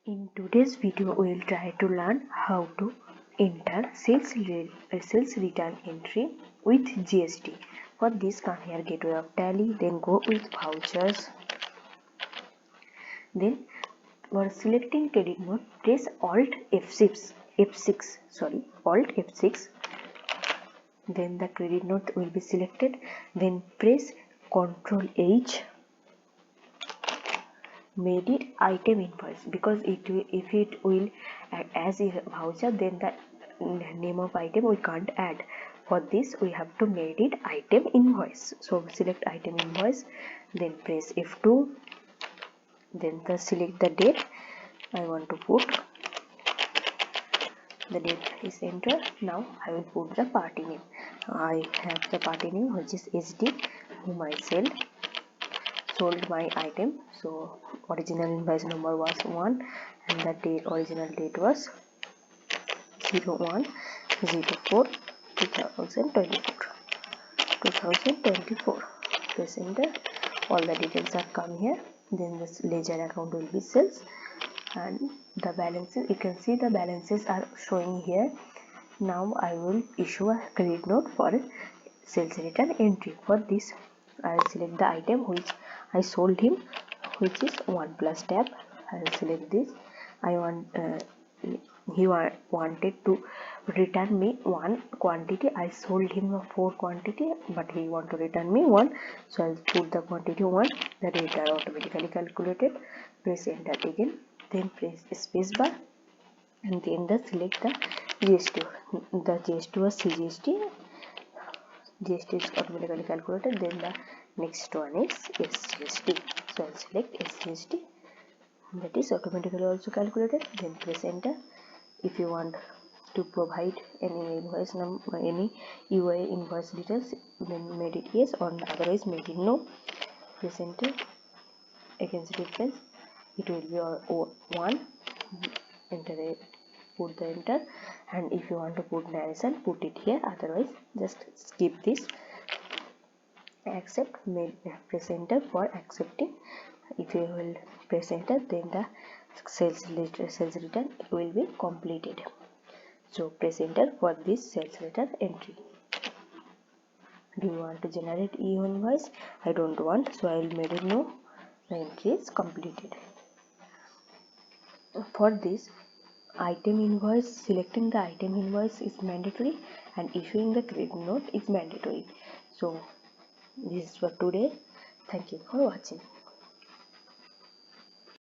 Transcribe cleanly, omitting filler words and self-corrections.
In today's video, we will try to learn how to enter sales return entry with GST. For this, come here, gateway of Tally, then go with vouchers. Then for selecting credit note, press Alt F6. Alt F6. Then the credit note will be selected. Then press Ctrl H. Made it item invoice, because if it will as a voucher, then the name of item we can't add. For this we have to made it item invoice. So select item invoice, then press F2, then select the date. I want to put the date is entered. Now I will put the party name. I have the party name which is SD, whom I sold my item. So original invoice number was 1 and the original date was 01/04/2024. Press enter. All the details are come here. Then this ledger account will be sales and the balances. You can see the balances are showing here. Now I will issue a credit note for sales return entry. For this I will select the item which I sold him, which is 1 plus tab. I will select this. He wanted to return me 1 quantity. I sold him a 4 quantity, but he want to return me 1. So I will put the quantity 1. The rate are automatically calculated. Press enter again. Then press space bar and then select the GST. The GST was CGST. GST is automatically calculated. Then the next one is SGST. So I'll select SGST. That is automatically also calculated. Then press enter. If you want to provide any invoice number, any UI invoice details, then made it yes, or otherwise made it no. Press enter. Against difference, it will be 1. Enter it. Put the enter, and if you want to put narration, put it here, otherwise just skip this. Accept. Press enter for accepting. If you will press enter, then the sales return will be completed. So press enter for this sales return entry. Do you want to generate e-invoice? I don't want, so I will make it no. The entry is completed. For this item invoice, selecting the item invoice is mandatory and issuing the credit note is mandatory. So this is for today. Thank you for watching.